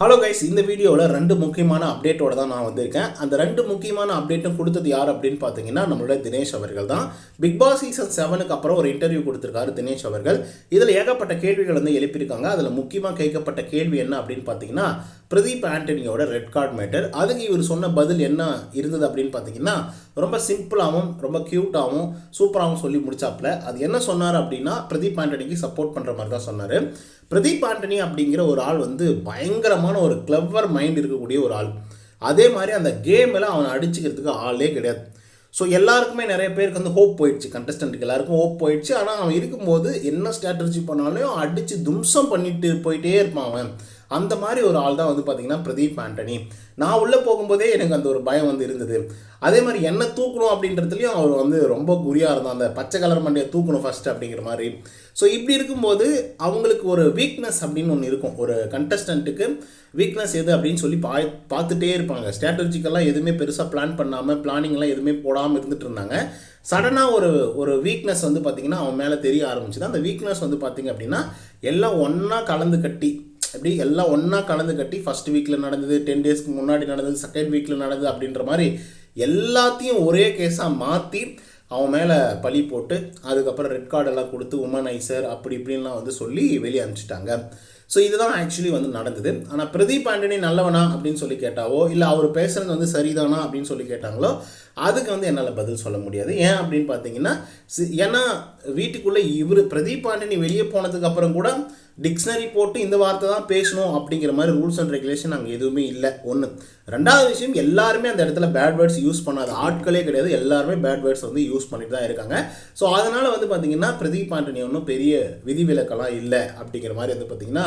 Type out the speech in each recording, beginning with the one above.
Hello guys, இந்த வீடியோவில் ரெண்டு முக்கியமான அப்டேட்டோட தான் நான் வந்திருக்கேன். அந்த ரெண்டு முக்கியமான அப்டேட்டும் கொடுத்தது யார் அப்படின்னு பார்த்தீங்கன்னா நம்மளோட தினேஷ் அவர்கள் தான். பிக் பாஸ் சீசன் 7க்கு அப்புறம் ஒரு இன்டர்வியூ கொடுத்துருக்காரு தினேஷ் அவர்கள். இதில் ஏகப்பட்ட கேள்விகள் வந்து எழுப்பியிருக்காங்க. அதில் முக்கியமாக கேட்கப்பட்ட கேள்வி என்ன அப்படின்னு பார்த்தீங்கன்னா பிரதீப் ஆண்டனியோட ரெட் கார்டு மேட்டர். அதுக்கு இவர் சொன்ன பதில் என்ன இருந்தது அப்படின்னு பார்த்தீங்கன்னா ரொம்ப சிம்பிளாகவும் ரொம்ப க்யூட்டாகவும் சூப்பராகவும் சொல்லி முடிச்சாப்புல. அது என்ன சொன்னார் அப்படின்னா பிரதீப் ஆண்டனிக்கு சப்போர்ட் பண்ணுற மாதிரி தான் சொன்னார். பிரதீப் ஆண்டனி அப்படிங்கிற ஒரு ஆள் வந்து பயங்கரமான ஒரு கிளவர் மைண்ட் இருக்கக்கூடிய ஒரு ஆள். அதே மாதிரி அந்த கேமில் அவனை அடிச்சுக்கிறதுக்கு ஆளே கிடையாது. ஸோ எல்லாருக்குமே நிறைய பேருக்கு வந்து ஹோப் போயிடுச்சு, கண்டஸ்டன்ட்டுக்கு எல்லாருக்கும் ஹோப் போயிடுச்சு. ஆனால் அவன் இருக்கும்போது என்ன ஸ்ட்ராட்டஜி பண்ணாலும் அடித்து தும்சம் பண்ணிட்டு போயிட்டே இருப்பான் அவன். அந்த மாதிரி ஒரு ஆள் தான் வந்து பார்த்திங்கன்னா பிரதீப் ஆண்டனி. நான் உள்ளே போகும்போதே எனக்கு அந்த ஒரு பயம் வந்து இருந்தது. அதே மாதிரி என்ன தூக்கணும் அப்படின்றதுலையும் அவர் வந்து ரொம்ப குறியாக இருந்தான். அந்த பச்சை கலர் மண்டையை தூக்கணும் ஃபஸ்ட்டு அப்படிங்கிற மாதிரி. ஸோ இப்படி இருக்கும்போது அவங்களுக்கு ஒரு வீக்னஸ் அப்படின்னு ஒன்று இருக்கும். ஒரு கண்டஸ்டண்ட்டுக்கு வீக்னஸ் எது அப்படின்னு சொல்லி பார்த்துட்டே இருப்பாங்க. ஸ்ட்ராட்டஜிக்கெல்லாம் எதுவுமே பெருசாக பிளான் பண்ணாமல் பிளானிங்லாம் எதுவுமே போடாமல் இருந்துகிட்டு இருந்தாங்க. சடனாக ஒரு வீக்னஸ் வந்து பார்த்திங்கன்னா அவன் மேலே தெரிய ஆரம்பிச்சுது. அந்த வீக்னஸ் வந்து பார்த்திங்க அப்படின்னா எல்லாம் ஒன்றா கலந்து கட்டி எப்படி எல்லாம் ஒன்றா கலந்து கட்டி ஃபஸ்ட் வீக்கில் நடந்தது, 10 டேஸ்க்கு முன்னாடி நடந்தது, செகண்ட் வீக்கில் நடந்தது அப்படின்ற மாதிரி எல்லாத்தையும் ஒரே கேஸாக மாற்றி அவன் மேலே பழி போட்டு அதுக்கப்புறம் ரெட் கார்டெல்லாம் கொடுத்து உமனைசர் அப்படி இப்படின்லாம் வந்து சொல்லி வெளியே அனுப்பிச்சிட்டாங்க. ஸோ இதுதான் ஆக்சுவலி வந்து நடந்தது. ஆனால் பிரதீப் ஆண்டனி நல்லவனா அப்படின்னு சொல்லி கேட்டாவோ இல்லை அவர் பேசுகிறது வந்து சரிதானா அப்படின்னு சொல்லி கேட்டாங்களோ அதுக்கு வந்து என்னால் பதில் சொல்ல முடியாது. ஏன் அப்படின்னு பார்த்தீங்கன்னா ஏன்னா வீட்டுக்குள்ளே இவர் பிரதீப் ஆண்டனி வெளியே போனதுக்கு அப்புறம் கூட டிக்ஷனரி போட்டு இந்த வார்த்தை தான் பேசணும் அப்படிங்கிற மாதிரி ரூல்ஸ் அண்ட் ரெகுலேஷன் அங்கே எதுவுமே இல்லை. ஒன்று. ரெண்டாவது விஷயம், எல்லாருமே அந்த இடத்துல பேட் வேர்ட்ஸ் யூஸ் பண்ணாத ஆட்களே கிடையாது. எல்லாருமே பேட் வேர்ட்ஸ் வந்து யூஸ் பண்ணிட்டு தான் இருக்காங்க. ஸோ அதனால் வந்து பார்த்திங்கன்னா பிரதீப் ஆண்டனி ஒன்றும் பெரிய விதிவிலக்கெல்லாம் இல்லை அப்படிங்கிற மாதிரி வந்து பார்த்திங்கன்னா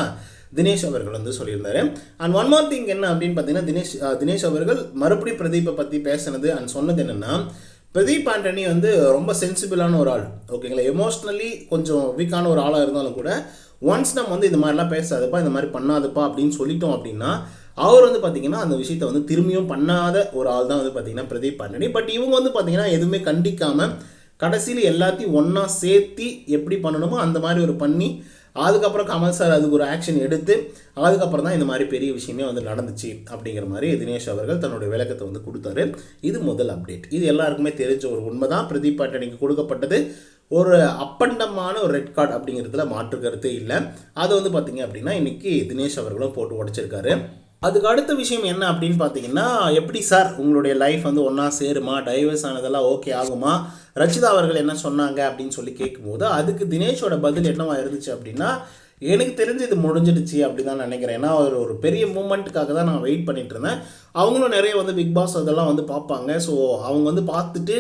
தினேஷ் அவர்கள் வந்து சொல்லியிருந்தாரு. அண்ட் ஒன் மோர் திங் என்ன அப்படின்னு பார்த்தீங்கன்னா தினேஷ் அவர்கள் மறுபடியும் பிரதீப்பை பற்றி பேசினது அண்ட் சொன்னது என்னென்னா பிரதீப் ஆண்டனி வந்து ரொம்ப சென்சிபிளான ஒரு ஆள். ஓகேங்களா, எமோஷ்னலி கொஞ்சம் வீக்கான ஒரு ஆளாக இருந்தாலும் கூட ஒன்ஸ் நம்ம வந்து இந்த மாதிரிலாம் பேசாதப்பா, இந்த மாதிரி பண்ணாதப்பா அப்படின்னு சொல்லிட்டோம் அப்படின்னா அவர் வந்து பார்த்திங்கன்னா அந்த விஷயத்தை வந்து திரும்பியும் பண்ணாத ஒரு ஆள் தான் வந்து பார்த்திங்கன்னா பிரதீப் ஆண்டனி. பட் இவங்க வந்து பார்த்திங்கன்னா எதுவுமே கண்டிக்காமல் கடைசியில் எல்லாத்தையும் ஒன்றா சேர்த்து எப்படி பண்ணணுமோ அந்த மாதிரி ஒரு பண்ணி அதுக்கப்புறம் கமல் சார் அதுக்கு ஒரு ஆக்ஷன் எடுத்து அதுக்கப்புறம் தான் இந்த மாதிரி பெரிய விஷயமே வந்து நடந்துச்சு அப்படிங்கிற மாதிரி தினேஷ் அவர்கள் தன்னுடைய விளக்கத்தை வந்து கொடுத்தாரு. இது முதல் அப்டேட். இது எல்லாருக்குமே தெரிஞ்ச ஒரு உண்மை தான். பிரதீப் ஆண்டனிக்கு கொடுக்கப்பட்டது ஒரு அப்பண்டமான ஒரு ரெட் கார்டு அப்படிங்கிறதுல மாற்று கருத்தே இல்லை. அது வந்து பார்த்திங்க அப்படின்னா இன்றைக்கி தினேஷ் அவர்களும் போட்டு உடைச்சிருக்காரு. அதுக்கு அடுத்த விஷயம் என்ன அப்படின்னு பார்த்தீங்கன்னா எப்படி சார் உங்களுடைய லைஃப் வந்து ஒன்றா சேருமா, டைவர்ஸ் ஆனதெல்லாம் ஓகே ஆகுமா, ரச்சிதா அவர்கள் என்ன சொன்னாங்க அப்படின்னு சொல்லி கேட்கும்போது அதுக்கு தினேஷோட பதில் என்னவா இருந்துச்சு அப்படின்னா எனக்கு தெரிஞ்சு இது முடிஞ்சிடுச்சு அப்படி தான் நினைக்கிறேன். ஏன்னா ஒரு பெரிய மூமெண்ட்டுக்காக தான் நான் வெயிட் பண்ணிட்டு இருந்தேன். அவங்களும் நிறைய வந்து பிக் பாஸ் அதெல்லாம் வந்து பார்ப்பாங்க. ஸோ அவங்க வந்து பார்த்துட்டு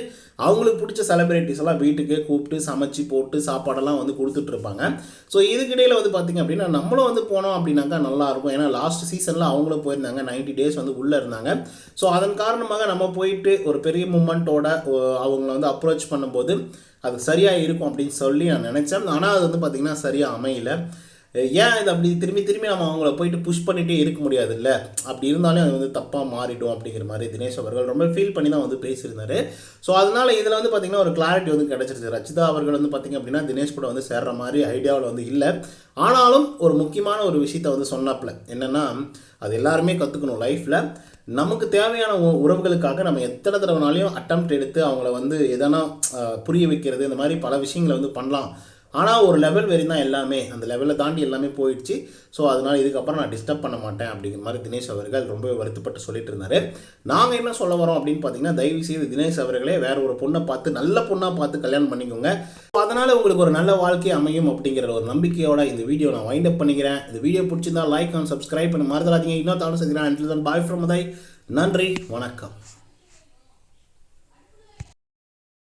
அவங்களுக்கு பிடிச்ச செலிப்ரிட்டிஸ் எல்லாம் வீட்டுக்கே கூப்பிட்டு சமைச்சு போட்டு சாப்பாடெல்லாம் வந்து கொடுத்துட்ருப்பாங்க. ஸோ இதுக்கிடையில் வந்து பார்த்திங்க அப்படின்னா நம்மளும் வந்து போனோம் அப்படின்னாக்கா நல்லாயிருக்கும். ஏன்னா லாஸ்ட் சீசனில் அவங்களும் போயிருந்தாங்க, 90 டேஸ் வந்து உள்ளே இருந்தாங்க. ஸோ அதன் காரணமாக நம்ம போயிட்டு ஒரு பெரிய மூமெண்ட்டோட அவங்கள வந்து அப்ரோச் பண்ணும்போது அது சரியாக இருக்கும் அப்படின்னு சொல்லி நான் நினச்சேன். ஆனால் அது வந்து பார்த்திங்கன்னா சரியாக அமையலை. ஏன் இது அப்படி திரும்பி நம்ம அவங்கள போயிட்டு புஷ் பண்ணிகிட்டே இருக்க முடியாது இல்லை, அப்படி இருந்தாலும் அது வந்து தப்பாக மாறிடும் அப்படிங்கிற மாதிரி தினேஷ் அவர்கள் ரொம்ப ஃபீல் பண்ணி தான் வந்து பேசியிருந்தார். ஸோ அதனால் இதில் வந்து பார்த்திங்கன்னா ஒரு கிளாரிட்டி வந்து கிடச்சிருச்சு. ரச்சிதா அவர்கள் வந்து பார்த்திங்க அப்படின்னா தினேஷ் கூட வந்து சேர்ற மாதிரி ஐடியாவில் வந்து இல்லை. ஆனாலும் ஒரு முக்கியமான ஒரு விஷயத்தை வந்து சொன்னாப்புல என்னென்னா அது எல்லாருமே கற்றுக்கணும் லைஃப்பில். நமக்கு தேவையான உறவுகளுக்காக நம்ம எத்தனை தடவைனாலையும் அட்டெம்ப்ட் எடுத்து அவங்கள வந்து எதனா புரிய வைக்கிறது இந்த மாதிரி பல விஷயங்களை வந்து பண்ணலாம். ஆனால் ஒரு லெவல் வரையும் தான் எல்லாமே, அந்த லெவலை தாண்டி எல்லாமே போயிடுச்சு. ஸோ அதனால் இதுக்கப்புறம் நான் டிஸ்டர்ப் பண்ண மாட்டேன் அப்படிங்கிற மாதிரி தினேஷ் அவர்கள் ரொம்ப வருத்தப்பட்டு சொல்லிட்டு இருந்தார். நாங்கள் என்ன சொல்ல வரோம் அப்படின்னு பார்த்தீங்கன்னா தயவுசெய்து தினேஷ் அவர்களே வேற ஒரு பொண்ணை பார்த்து நல்ல பொண்ணாக பார்த்து கல்யாணம் பண்ணிக்கோங்க. அதனால் உங்களுக்கு ஒரு நல்ல வாழ்க்கை அமையும் அப்படிங்கிற ஒரு நம்பிக்கையோட இந்த வீடியோ நான் வைண்ட் அப் பண்ணிக்கிறேன். இந்த வீடியோ பிடிச்சிருந்தா லைக் அண்ட் சப்ஸ்கிரைப் பண்ண மறந்துடாதீங்க. இன்னும் தவிர செய்கிறேன். Bye from Uday. நன்றி, வணக்கம்.